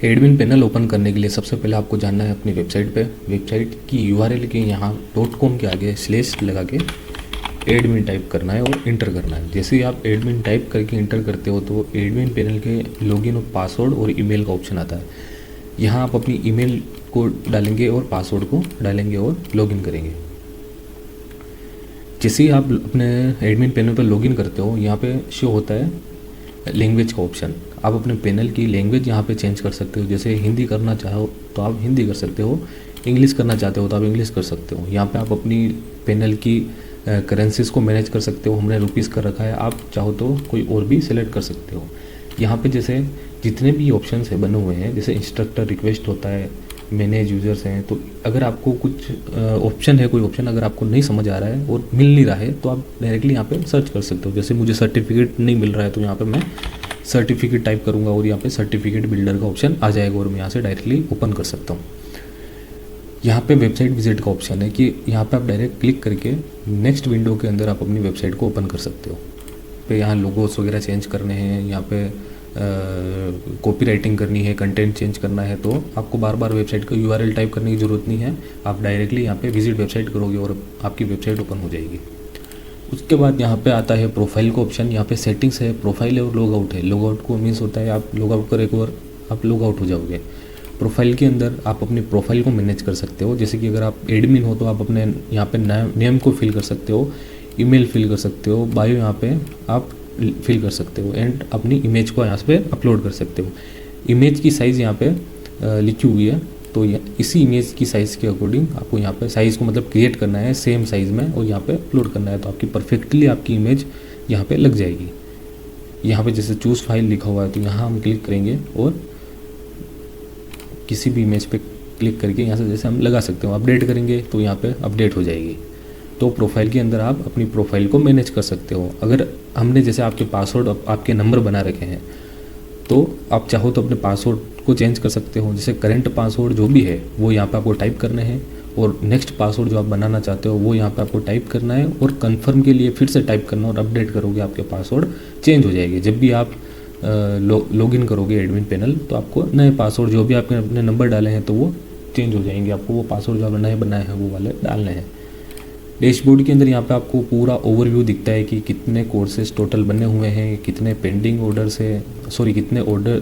Admin panel open करने के लिए सबसे पहले आपको जानना है अपनी वेबसाइट पे। वेबसाइट की यूआरएल के यहाँ .com के आगे स्लैश लगा के एडमिन टाइप करना है और इंटर करना है। जैसे ही आप एडमिन टाइप करके इंटर करते हो तो एडमिन पैनल के लॉगिन और पासवर्ड और ईमेल का ऑप्शन आता है। यहाँ आप अपनी ईमेल को डालेंगे और पासवर्ड को डालेंगे और लॉगिन करेंगे। जैसे ही आप अपने एडमिन पैनल पर लॉगिन करते हो, यहाँ पे शो होता है लैंग्वेज का ऑप्शन। आप अपने पैनल की लैंग्वेज यहाँ पे चेंज कर सकते हो। जैसे हिंदी करना चाहो तो आप हिंदी कर सकते हो, इंग्लिश करना चाहते हो तो आप इंग्लिश कर सकते हो। यहाँ पे आप अपनी पैनल की करेंसीज को मैनेज कर सकते हो। हमने रुपीज़ कर रखा है, आप चाहो तो कोई और भी सिलेक्ट कर सकते हो। यहाँ पे जैसे जितने भी ऑप्शंस है बने हुए हैं, जैसे इंस्ट्रक्टर रिक्वेस्ट होता है, मैनेज यूज़र्स हैं, तो अगर आपको कुछ ऑप्शन है, कोई ऑप्शन अगर आपको नहीं समझ आ रहा है और मिल नहीं रहा है तो आप डायरेक्टली यहाँ पे सर्च कर सकते हो। जैसे मुझे सर्टिफिकेट नहीं मिल रहा है तो यहाँ पे मैं सर्टिफिकेट टाइप करूँगा और यहाँ पे सर्टिफिकेट बिल्डर का ऑप्शन आ जाएगा और मैं यहाँ से डायरेक्टली ओपन कर सकता हूँ। यहाँ पे वेबसाइट विजिट का ऑप्शन है कि यहाँ पे आप डायरेक्ट क्लिक करके नेक्स्ट विंडो के अंदर आप अपनी वेबसाइट को ओपन कर सकते हो। पे यहाँ लोगोस वगैरह चेंज करने हैं, यहाँ पे कॉपी राइटिंग करनी है, कंटेंट चेंज करना है, तो आपको बार बार वेबसाइट का यूआरएल टाइप करने की ज़रूरत नहीं है। आप डायरेक्टली यहाँ पे विजिट वेबसाइट करोगे और आपकी वेबसाइट ओपन हो जाएगी। उसके बाद यहाँ पे आता है प्रोफाइल का ऑप्शन। यहाँ पे सेटिंग्स है, प्रोफाइल है और लॉग आउट है। लॉग आउट को मीन्स होता है आप लॉग आउट करेंगे और आप लॉग आउट हो जाओगे। प्रोफाइल के अंदर आप अपनी प्रोफाइल को मैनेज कर सकते हो। जैसे कि अगर आप एडमिन हो तो आप अपने यहाँ पे नेम को फिल कर सकते हो, ईमेल फिल कर सकते हो, बायो यहाँ पे आप फिल कर सकते हो एंड अपनी इमेज को यहाँ पे अपलोड कर सकते हो। इमेज की साइज़ यहाँ पे लिखी हुई है, तो इसी इमेज की साइज़ के अकॉर्डिंग आपको यहाँ पे साइज़ को मतलब क्रिएट करना है सेम साइज़ में और यहाँ पे अपलोड करना है, तो आपकी परफेक्टली आपकी इमेज यहाँ पे लग जाएगी। यहाँ पे जैसे चूज़ फाइल लिखा हुआ है तो यहाँ हम क्लिक करेंगे और किसी भी इमेज पे क्लिक करके यहाँ से जैसे हम लगा सकते हो। अपडेट करेंगे तो यहाँ पे अपडेट हो जाएगी। तो प्रोफाइल के अंदर आप अपनी प्रोफाइल को मैनेज कर सकते हो। अगर हमने जैसे आपके पासवर्ड आपके नंबर बना रखे हैं तो आप चाहो तो अपने पासवर्ड को चेंज कर सकते हो। जैसे करंट पासवर्ड जो भी है वो यहाँ पे आपको टाइप करने हैं और नेक्स्ट पासवर्ड जो आप बनाना चाहते हो वो यहाँ पे आपको टाइप करना है और कंफर्म के लिए फिर से टाइप करना और अपडेट करोगे, आपके पासवर्ड चेंज हो जाएंगे। जब भी आप लॉगिन करोगे एडमिन पैनल तो आपको नए पासवर्ड जो भी आपने अपने नंबर डाले हैं तो वो चेंज हो जाएंगे। आपको वो पासवर्ड जो आपने नए बनाए हैं वो वाले डालने हैं। डैशबोर्ड के अंदर यहाँ पे आपको पूरा ओवरव्यू दिखता है कि कितने कोर्सेज टोटल बने हुए हैं, कितने पेंडिंग ऑर्डर्स है, कितने ऑर्डर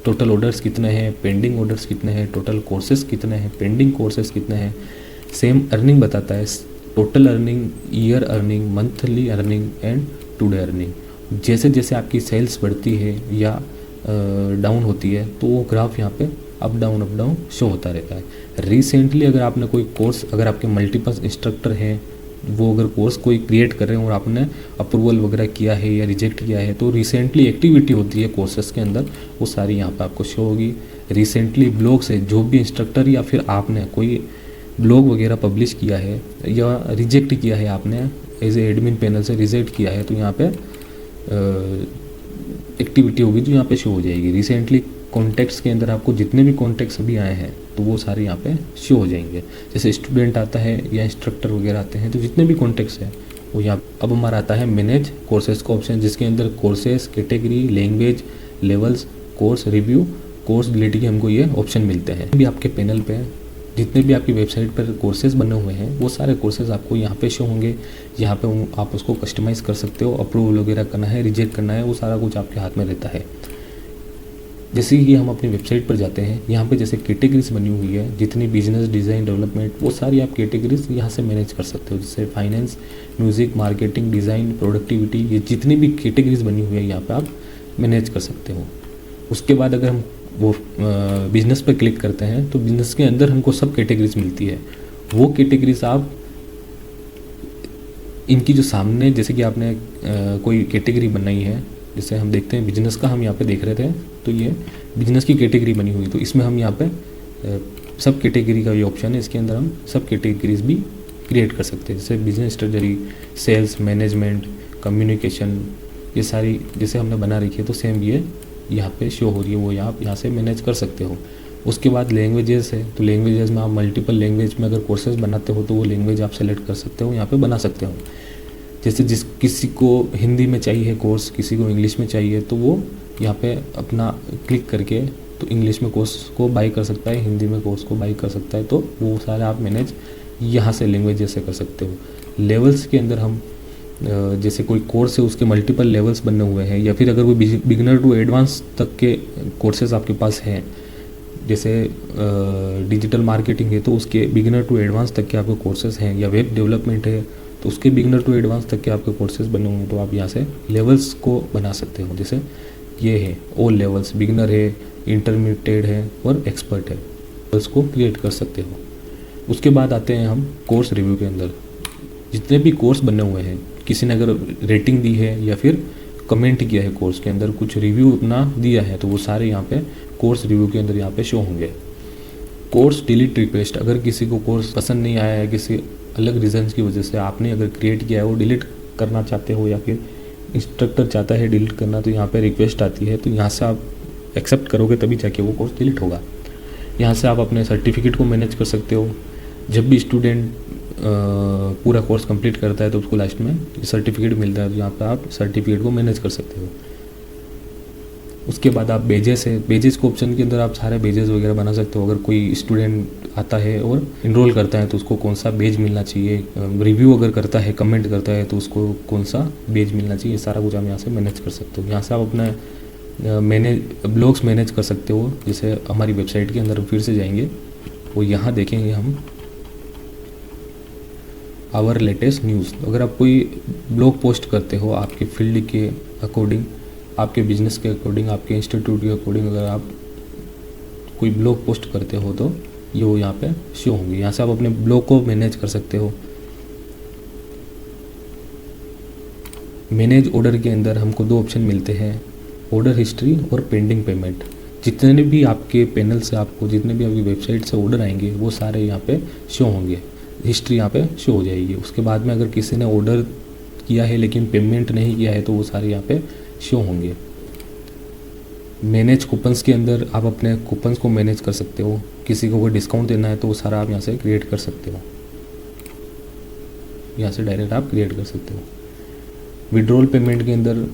टोटल ऑर्डर्स कितने हैं, पेंडिंग ऑर्डर्स कितने हैं, टोटल कोर्सेज कितने हैं, पेंडिंग कोर्सेज कितने हैं। सेम अर्निंग बताता है, total earning, year earning, monthly earning and today earning. जैसे जैसे आपकी सेल्स बढ़ती है या डाउन होती है तो वो ग्राफ यहाँ पे अप डाउन शो होता रहता है। रिसेंटली अगर आपने कोई कोर्स, अगर आपके मल्टीपल इंस्ट्रक्टर हैं, वो अगर कोर्स कोई क्रिएट कर रहे हैं और आपने अप्रूवल वगैरह किया है या रिजेक्ट किया है तो रिसेंटली एक्टिविटी होती है कोर्सेज के अंदर वो सारी यहाँ पे आपको शो होगी। रिसेंटली ब्लॉग से जो भी इंस्ट्रक्टर या फिर आपने कोई ब्लॉग वगैरह पब्लिश किया है या रिजेक्ट किया है, आपने एज ए एडमिन पैनल से रिजेक्ट किया है तो यहाँ पे एक्टिविटी होगी जो यहाँ पे शो हो जाएगी। रिसेंटली कॉन्टेक्ट्स के अंदर आपको जितने भी कॉन्टेक्ट्स अभी आए हैं तो वो सारे यहाँ पे शो हो जाएंगे। जैसे स्टूडेंट आता है या इंस्ट्रक्टर वगैरह आते हैं तो जितने भी कॉन्टेक्ट्स हैं वो यहाँ। अब हमारा आता है मैनेज कोर्सेज का ऑप्शन, जिसके अंदर courses, category, language, levels, course review, course delete के हमको ये ऑप्शन मिलते हैं। भी आपके पैनल पे जितने भी आपकी वेबसाइट पर कोर्सेज बने हुए हैं वो सारे कोर्सेज आपको यहाँ पे शो होंगे। यहाँ पे आप उसको कस्टमाइज़ कर सकते हो, अप्रूवल वगैरह करना है, रिजेक्ट करना है, वो सारा कुछ आपके हाथ में रहता है। जैसे कि हम अपनी वेबसाइट पर जाते हैं, यहाँ पे जैसे कैटेगरीज बनी हुई है, जितनी बिजनेस, डिज़ाइन, डेवलपमेंट, वो सारी आप कैटेगरीज यहाँ से मैनेज कर सकते हो। जैसे finance, music, marketing, design, productivity, ये जितनी भी कैटेगरीज बनी हुई है यहाँ पे आप मैनेज कर सकते हो। उसके बाद अगर हम वो बिज़नेस पर क्लिक करते हैं तो बिज़नेस के अंदर हमको सब कैटेगरीज मिलती है। वो कैटेगरीज आप इनकी जो सामने, जैसे कि आपने कोई कैटेगरी बनाई है, जैसे हम देखते हैं बिजनेस का, हम यहाँ पे देख रहे थे तो ये बिजनेस की कैटेगरी बनी हुई, तो इसमें हम यहाँ पे सब कैटेगरी का ये ऑप्शन है, इसके अंदर हम सब कैटेगरीज भी क्रिएट कर सकते हैं। जैसे business strategy, sales, management, communication, ये सारी जैसे हमने बना रखी है तो सेम ये यहाँ पे शो हो रही है, वो आप यहाँ से मैनेज कर सकते हो। उसके बाद लैंग्वेजेस है, तो लैंग्वेजेस में आप मल्टीपल लैंग्वेज में अगर कोर्सेज बनाते हो तो वो लैंग्वेज आप सेलेक्ट कर सकते हो, यहाँ पे बना सकते हो। जैसे किसी को हिंदी में चाहिए कोर्स, किसी को इंग्लिश में चाहिए, तो वो यहाँ पे अपना क्लिक करके तो इंग्लिश में कोर्स को बाई कर सकता है, हिंदी में कोर्स को बाई कर सकता है। तो वो सारे आप मैनेज यहाँ से लैंग्वेज जैसे कर सकते हो। लेवल्स के अंदर हम जैसे कोई कोर्स है उसके मल्टीपल लेवल्स बने हुए हैं, या फिर अगर वो बिगिनर टू एडवांस तक के कोर्सेज आपके पास हैं, जैसे डिजिटल मार्केटिंग है तो उसके बिगिनर टू एडवांस तक के आपके कोर्सेज हैं, या वेब डेवलपमेंट है तो उसके बिगिनर टू एडवांस तक के आपके कोर्सेज बने हुए हैं। तो आप यहाँ से लेवल्स को बना सकते हो। जैसे ये है ऑल लेवल्स, बिगिनर है, इंटरमीडिएट है और एक्सपर्ट है, लेवल्स को क्रिएट कर सकते हो। उसके बाद आते हैं हम कोर्स रिव्यू के अंदर। जितने भी कोर्स बने हुए हैं, किसी ने अगर रेटिंग दी है या फिर कमेंट किया है कोर्स के अंदर, कुछ रिव्यू अपना दिया है, तो वो सारे यहाँ पे कोर्स रिव्यू के अंदर यहाँ पे शो होंगे। कोर्स डिलीट रिक्वेस्ट, अगर किसी को कोर्स पसंद नहीं आया है, किसी अलग रीजंस की वजह से आपने अगर क्रिएट किया है वो डिलीट करना चाहते हो, या फिर इंस्ट्रक्टर चाहता है डिलीट करना, तो यहाँ पे रिक्वेस्ट आती है। तो यहाँ से आप एक्सेप्ट करोगे तभी जाके वो कोर्स डिलीट होगा। यहाँ से आप अपने सर्टिफिकेट को मैनेज कर सकते हो। जब भी स्टूडेंट पूरा कोर्स कंप्लीट करता है तो उसको लास्ट में सर्टिफिकेट मिलता है, तो यहाँ पे आप सर्टिफिकेट को मैनेज कर सकते हो। उसके बाद आप बेजेस है, बेजेस को ऑप्शन के अंदर आप सारे बेजेस वगैरह बना सकते हो। अगर कोई स्टूडेंट आता है और इनरोल करता है तो उसको कौन सा बेज मिलना चाहिए, रिव्यू अगर करता है, कमेंट करता है तो उसको कौन सा बेज मिलना चाहिए, सारा कुछ आप यहाँ से मैनेज कर सकते हो। यहाँ से आप अपना ब्लॉग्स मैनेज कर सकते हो। जैसे हमारी वेबसाइट के अंदर फिर से जाएंगे और यहाँ देखेंगे हम आवर लेटेस्ट न्यूज़। अगर आप कोई ब्लॉग पोस्ट करते हो आपके फील्ड के अकॉर्डिंग, आपके बिजनेस के अकॉर्डिंग, आपके इंस्टीट्यूट के अकॉर्डिंग, अगर आप कोई ब्लॉग पोस्ट करते हो तो ये वो यहाँ पे शो होंगे। यहाँ से आप अपने ब्लॉग को मैनेज कर सकते हो। मैनेज ऑर्डर के अंदर हमको दो ऑप्शन मिलते हैं, ऑर्डर हिस्ट्री और पेंडिंग पेमेंट। जितने भी आपके पैनल से आपको, जितने भी आपकी वेबसाइट से ऑर्डर आएंगे वो सारे यहाँ पे शो होंगे, हिस्ट्री यहाँ पे शो हो जाएगी। उसके बाद में अगर किसी ने ऑर्डर किया है लेकिन पेमेंट नहीं किया है तो वो सारे यहाँ पे शो होंगे। मैनेज कूपन्स के अंदर आप अपने कूपन्स को मैनेज कर सकते हो। किसी को कोई डिस्काउंट देना है तो वो सारा आप यहाँ से क्रिएट कर सकते हो। यहाँ से डायरेक्ट आप क्रिएट कर सकते हो। विड्रॉल पेमेंट के अंदर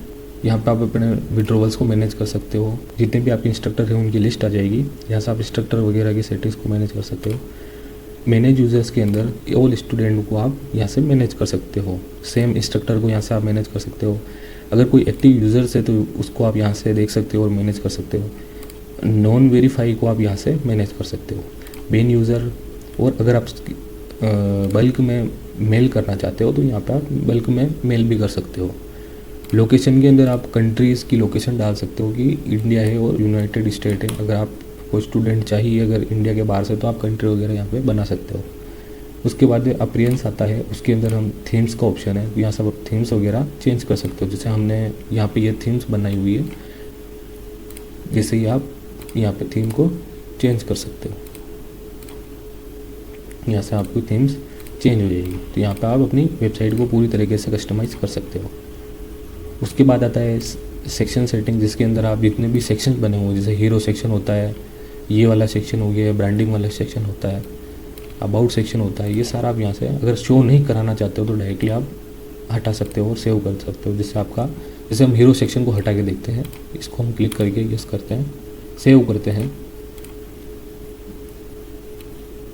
यहाँ पे आप अपने विड्रॉवल्स को मैनेज कर सकते हो। जितने भी आपके इंस्ट्रक्टर हैं उनकी लिस्ट आ जाएगी। यहाँ से आप इंस्ट्रक्टर वगैरह की सेटिंग्स को मैनेज कर सकते हो। मैनेज यूज़र्स के अंदर ऑल स्टूडेंट को आप यहाँ से मैनेज कर सकते हो। सेम इंस्ट्रक्टर को यहाँ से आप मैनेज कर सकते हो। अगर कोई एक्टिव यूज़र्स है तो उसको आप यहाँ से देख सकते हो और मैनेज कर सकते हो। नॉन वेरीफाई को आप यहाँ से मैनेज कर सकते हो। मेन यूज़र, और अगर आप बल्क में मेल करना चाहते हो तो यहाँ पर आप बल्क में मेल भी कर सकते हो। लोकेशन के अंदर आप कंट्रीज़ की लोकेशन डाल सकते हो कि इंडिया है और यूनाइटेड स्टेट है। अगर आप कोई स्टूडेंट चाहिए अगर इंडिया के बाहर से तो आप कंट्री वगैरह यहाँ पे बना सकते हो। उसके बाद अपीयरेंस आता है, उसके अंदर हम थीम्स का ऑप्शन है, यहाँ से आप थीम्स वगैरह चेंज कर सकते हो। जैसे हमने यहाँ पे ये थीम्स बनाई हुई है, जैसे ही आप यहाँ पे थीम को चेंज कर सकते हो। यहाँ से आपकी थीम्स चेंज हो जाएगी। तो यहाँ पे आप अपनी वेबसाइट को पूरी तरीके से कस्टमाइज़ कर सकते हो। उसके बाद आता है सेक्शन सेटिंग, जिसके अंदर आप जितने भी सेक्शन बने हुए, जैसे हीरो सेक्शन होता है, ये वाला सेक्शन हो गया, ब्रांडिंग वाला सेक्शन होता है, अबाउट सेक्शन होता है, ये सारा आप यहाँ से अगर शो नहीं कराना चाहते हो तो डायरेक्टली आप हटा सकते हो और सेव कर सकते हो। जिससे आपका, जैसे हम हीरो सेक्शन को हटा के देखते हैं, इसको हम क्लिक करके यस करते हैं, सेव करते हैं,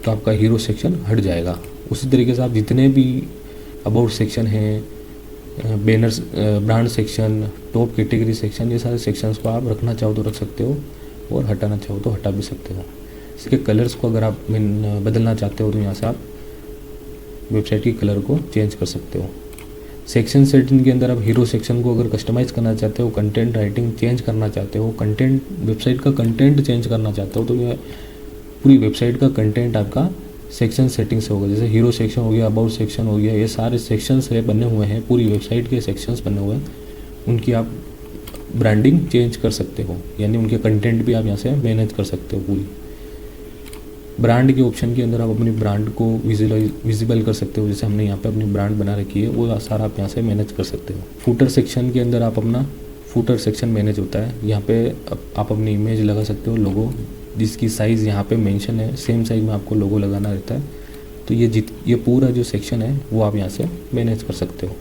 तो आपका हीरो सेक्शन हट जाएगा। उसी तरीके से आप जितने भी अबाउट सेक्शन हैं, banners, brand section, top category section, ये सारे सेक्शंस को आप रखना चाहो तो रख सकते हो और हटाना चाहो तो हटा भी सकते हो। इसके कलर्स को अगर आप बदलना चाहते हो तो यहाँ से आप वेबसाइट की कलर को चेंज कर सकते हो। सेक्शन सेटिंग के अंदर आप हीरो सेक्शन को अगर कस्टमाइज़ करना चाहते हो, कंटेंट राइटिंग चेंज करना चाहते हो, कंटेंट, वेबसाइट का कंटेंट चेंज करना चाहते हो, तो ये पूरी वेबसाइट का कंटेंट आपका सेक्शन सेटिंग से होगा। जैसे हीरो सेक्शन हो गया, अबाउट सेक्शन हो गया, ये सारे सेक्शंस है बने हुए हैं, पूरी वेबसाइट के सेक्शंस बने हुए हैं, उनकी आप ब्रांडिंग चेंज कर सकते हो, यानी उनके कंटेंट भी आप यहाँ से मैनेज कर सकते हो। पूरी ब्रांड के ऑप्शन के अंदर आप अपनी ब्रांड को विजिबल कर सकते हो। जैसे हमने यहाँ पे अपनी ब्रांड बना रखी है, वो सारा आप यहाँ से मैनेज कर सकते हो। फूटर सेक्शन के अंदर आप अपना फूटर सेक्शन मैनेज होता है। यहाँ पे आप अपनी इमेज लगा सकते हो, लोगो, जिसकी साइज़ यहाँ पे मेंशन है, सेम साइज़ में आपको लोगो लगाना रहता है। तो ये पूरा जो सेक्शन है वो आप यहाँ से मैनेज कर सकते हो।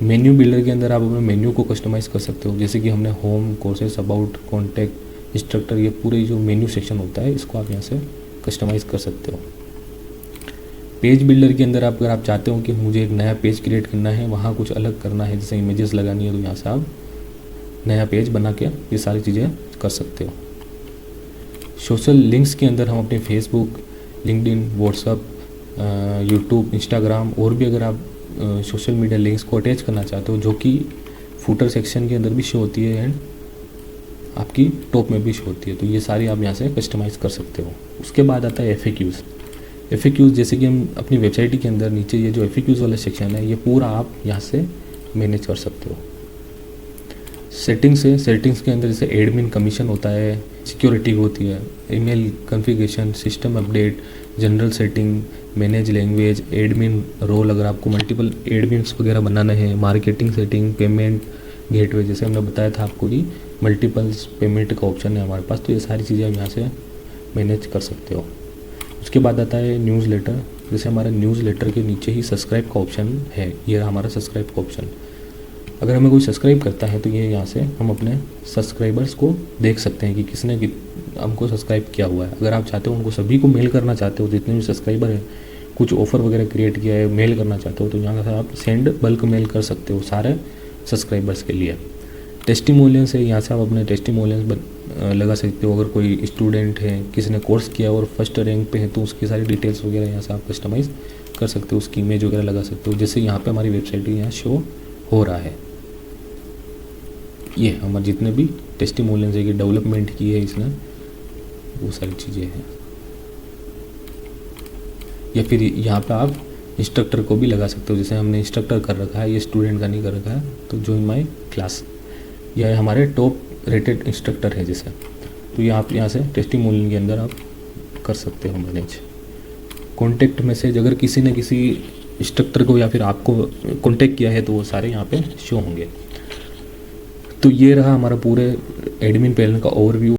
मेन्यू बिल्डर के अंदर आप अपने मेन्यू को कस्टमाइज़ कर सकते हो। जैसे कि हमने home, courses, about, contact, instructor, ये पूरे जो मेन्यू सेक्शन होता है इसको आप यहाँ से कस्टमाइज़ कर सकते हो। पेज बिल्डर के अंदर अगर आप चाहते हो कि मुझे एक नया पेज क्रिएट करना है, वहाँ कुछ अलग करना है, जैसे इमेजेस लगानी है, तो यहाँ से आप नया पेज बना के ये सारी चीज़ें कर सकते हो। सोशल लिंक्स के अंदर हम अपने Facebook, LinkedIn, WhatsApp, YouTube, Instagram और भी अगर आप सोशल मीडिया लिंक्स को अटैच करना चाहते हो, जो कि फुटर सेक्शन के अंदर भी शो होती है एंड आपकी टॉप में भी शो होती है, तो ये सारी आप यहाँ से कस्टमाइज़ कर सकते हो। उसके बाद आता है FAQs। FAQs जैसे कि हम अपनी वेबसाइट के अंदर नीचे ये जो FAQs वाला सेक्शन है, ये पूरा आप यहाँ से मैनेज कर सकते हो। सेटिंग्स के अंदर जैसे एडमिन कमीशन होता है, सिक्योरिटी होती है, email configuration, system update, general setting, manage language, admin role अगर आपको मल्टीपल एडमिन्स वगैरह बनाना है, मार्केटिंग सेटिंग, पेमेंट गेटवे, जैसे हमने बताया था आपको कि मल्टीपल्स पेमेंट का ऑप्शन है हमारे पास, तो ये सारी चीज़ें आप यहाँ से मैनेज कर सकते हो। उसके बाद आता है न्यूज़लेटर। जैसे हमारा न्यूज़लेटर के नीचे ही सब्सक्राइब का ऑप्शन है, ये रहा हमारा सब्सक्राइब का ऑप्शन। अगर हमें कोई सब्सक्राइब करता है तो ये यहाँ से हम अपने सब्सक्राइबर्स को देख सकते हैं कि किसने हमको सब्सक्राइब किया हुआ है। अगर आप चाहते हो उनको सभी को मेल करना चाहते हो, जितने भी सब्सक्राइबर हैं, कुछ ऑफ़र वगैरह क्रिएट किया है, मेल करना चाहते हो, तो यहाँ से आप सेंड बल्क मेल कर सकते हो सारे सब्सक्राइबर्स के लिए। टेस्टिमोनियल्स है, यहाँ से आप अपने टेस्टिमोनियल्स लगा सकते हो। अगर कोई स्टूडेंट है, किसी ने कोर्स किया और फर्स्ट रैंक पे है, तो उसकी सारी डिटेल्स वगैरह यहाँ से आप कस्टमाइज़ कर सकते हो, उसकी इमेज वगैरह लगा सकते हो, जैसे यहाँ पे हमारी वेबसाइट यहाँ शो हो रहा है। ये हमारे जितने भी टेस्टिमोनियल्स है कि डेवलपमेंट की है इसने, वो सारी चीज़ें हैं। या फिर यहाँ पे आप इंस्ट्रक्टर को भी लगा सकते हो, जैसे हमने इंस्ट्रक्टर कर रखा है, ये स्टूडेंट का नहीं कर रखा है, तो जॉइन माय क्लास, यह हमारे टॉप रेटेड इंस्ट्रक्टर है जैसे, तो ये आप यहाँ से टेस्टिमोनियल के अंदर आप कर सकते हो मैनेज। कॉन्टैक्ट मैसेज, अगर किसी ने किसी इंस्ट्रक्टर को या फिर आपको कॉन्टैक्ट किया है तो वो सारे यहाँ पे शो होंगे। तो ये रहा हमारा पूरे एडमिन पैनल का ओवरव्यू।